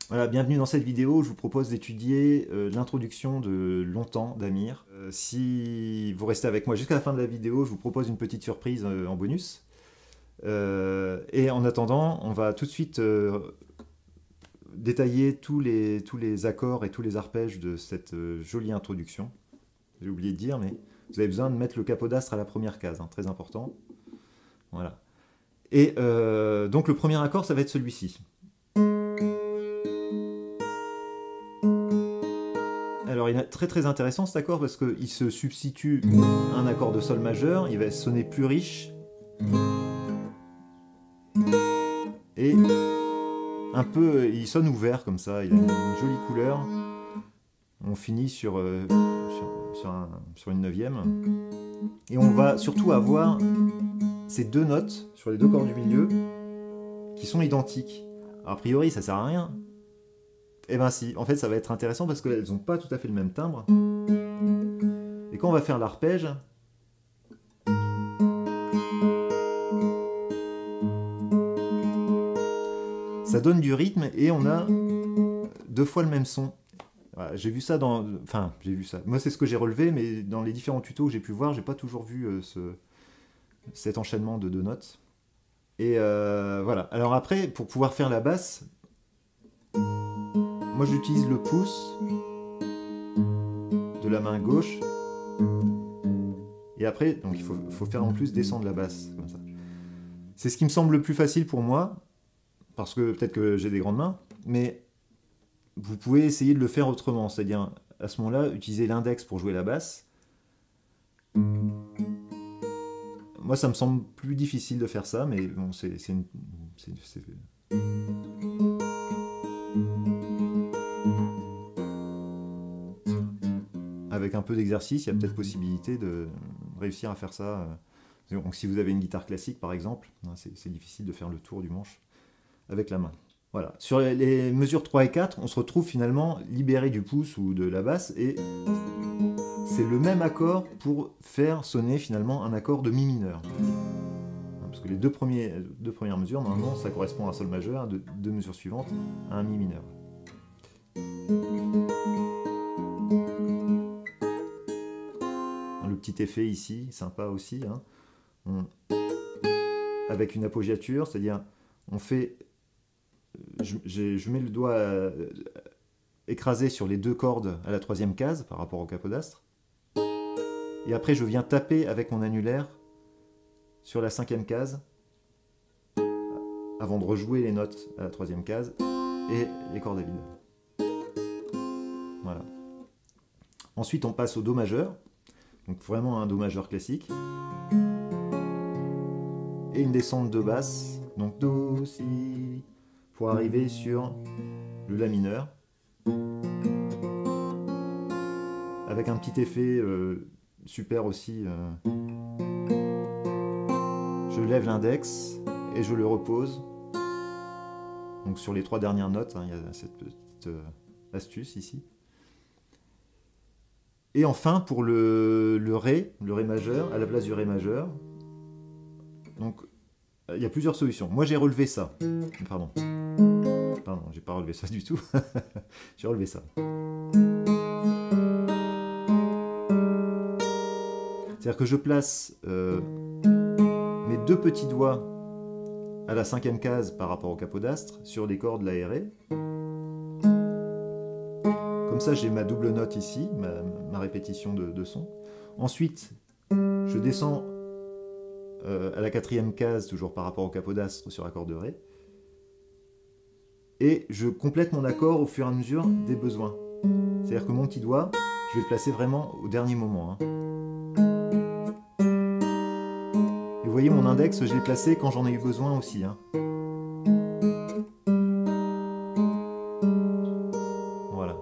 Voilà, bienvenue dans cette vidéo. Je vous propose d'étudier l'introduction de Longtemps d'Amir. Si vous restez avec moi jusqu'à la fin de la vidéo, je vous propose une petite surprise en bonus. Et en attendant, on va tout de suite détailler tous les accords et tous les arpèges de cette jolie introduction. J'ai oublié de dire, mais vous avez besoin de mettre le capodastre à la première case, hein, très important. Voilà. Et donc le premier accord, ça va être celui-ci. Alors il est très intéressant cet accord parce qu'il se substitue un accord de sol majeur, il va sonner plus riche et un peu, il sonne ouvert comme ça, il a une jolie couleur. On finit sur une neuvième et on va surtout avoir ces deux notes sur les deux cordes du milieu qui sont identiques. Alors, a priori ça sert à rien. Eh ben si, en fait ça va être intéressant parce qu'elles n'ont pas tout à fait le même timbre. Et quand on va faire l'arpège, ça donne du rythme et on a deux fois le même son. Voilà, j'ai vu ça dans... Enfin, j'ai vu ça. Moi c'est ce que j'ai relevé, mais dans les différents tutos que j'ai pu voir, j'ai pas toujours vu cet enchaînement de deux notes. Et voilà. Alors après, pour pouvoir faire la basse, moi j'utilise le pouce de la main gauche. Et après, donc il faut faire en plus descendre la basse, comme ça. C'est ce qui me semble le plus facile pour moi, parce que peut-être que j'ai des grandes mains, mais vous pouvez essayer de le faire autrement, c'est-à-dire à ce moment-là, utiliser l'index pour jouer la basse. Moi ça me semble plus difficile de faire ça, mais bon, avec un peu d'exercice, il y a peut-être possibilité de réussir à faire ça. Donc si vous avez une guitare classique par exemple, c'est difficile de faire le tour du manche avec la main. Voilà. Sur les mesures 3 et 4, on se retrouve finalement libéré du pouce ou de la basse et c'est le même accord pour faire sonner finalement un accord de mi mineur. Parce que les deux premières mesures, normalement, ça correspond à un sol majeur, deux mesures suivantes à un mi mineur. Le petit effet ici, sympa aussi, hein. Avec une appoggiature, c'est-à-dire on fait... Je mets le doigt écrasé sur les deux cordes à la troisième case par rapport au capodastre. Et après je viens taper avec mon annulaire sur la cinquième case avant de rejouer les notes à la troisième case et les cordes à vide. Voilà. Ensuite on passe au Do majeur, donc vraiment un Do majeur classique. Et une descente de basse, donc Do, Si, pour arriver sur le La mineur. Avec un petit effet super aussi. Je lève l'index et je le repose. Donc sur les trois dernières notes, hein, il y a cette petite astuce ici. Et enfin pour le Ré majeur, à la place du Ré majeur. Donc il y a plusieurs solutions. Moi j'ai relevé ça. Pardon, j'ai pas relevé ça du tout. J'ai relevé ça. C'est-à-dire que je place mes deux petits doigts à la cinquième case par rapport au capodastre sur les cordes La et Ré. Comme ça j'ai ma double note ici, ma répétition de son. Ensuite je descends à la quatrième case, toujours par rapport au capodastre sur l'accord de Ré. Et je complète mon accord au fur et à mesure des besoins. C'est-à-dire que mon petit doigt, je vais le placer vraiment au dernier moment. Et vous voyez, mon index, je l'ai placé quand j'en ai eu besoin aussi. Voilà.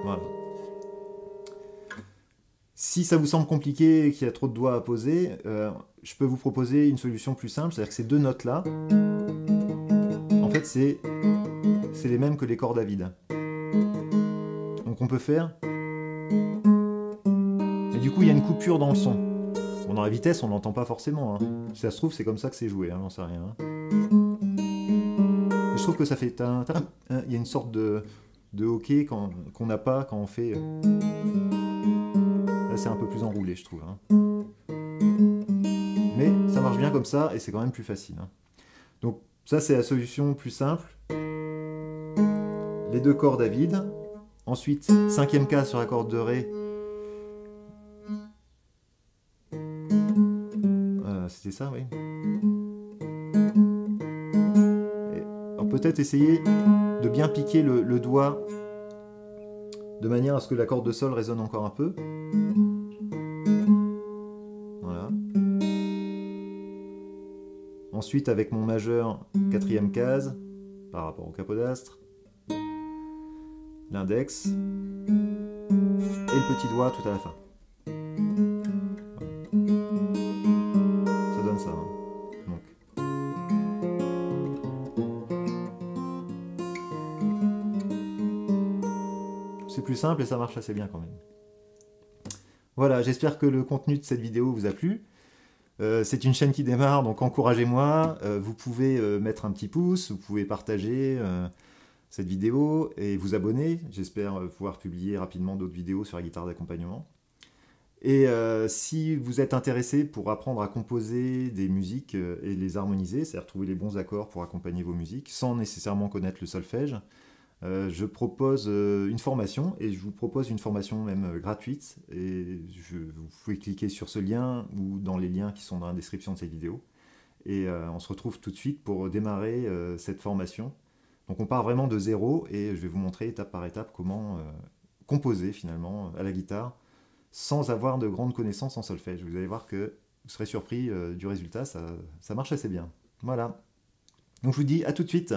Voilà. Si ça vous semble compliqué et qu'il y a trop de doigts à poser, je peux vous proposer une solution plus simple, c'est-à-dire que ces deux notes-là, en fait, c'est les mêmes que les cordes à vide. Donc on peut faire... Et du coup, il y a une coupure dans le son. Bon, dans la vitesse, on l'entend pas forcément. Hein. Si ça se trouve, c'est comme ça que c'est joué, hein, j'en sais rien. Hein. Et je trouve que ça fait... Il y a une sorte de hockey qu'on n'a pas quand on fait... Là, c'est un peu plus enroulé, je trouve. Hein. Mais ça marche bien comme ça, et c'est quand même plus facile. Hein. Donc, ça, c'est la solution plus simple. Les deux cordes à vide. Ensuite, cinquième cas sur la corde de Ré. C'était ça, oui. Alors peut-être essayer de bien piquer le doigt de manière à ce que la corde de Sol résonne encore un peu. Voilà. Ensuite, avec mon majeur, quatrième case, par rapport au capodastre, l'index, et le petit doigt tout à la fin. Ça donne ça. Hein. Donc. C'est plus simple et ça marche assez bien quand même. Voilà, j'espère que le contenu de cette vidéo vous a plu. C'est une chaîne qui démarre, donc encouragez-moi. Vous pouvez mettre un petit pouce, vous pouvez partager cette vidéo et vous abonner. J'espère pouvoir publier rapidement d'autres vidéos sur la guitare d'accompagnement. Et si vous êtes intéressé pour apprendre à composer des musiques et les harmoniser, c'est-à-dire trouver les bons accords pour accompagner vos musiques, sans nécessairement connaître le solfège, je propose une formation, et je vous propose une formation même gratuite, et vous pouvez cliquer sur ce lien ou dans les liens qui sont dans la description de cette vidéo. Et on se retrouve tout de suite pour démarrer cette formation. Donc on part vraiment de zéro, et je vais vous montrer étape par étape comment composer finalement à la guitare, sans avoir de grandes connaissances en solfège. Vous allez voir que vous serez surpris du résultat, ça marche assez bien. Voilà. Donc je vous dis à tout de suite.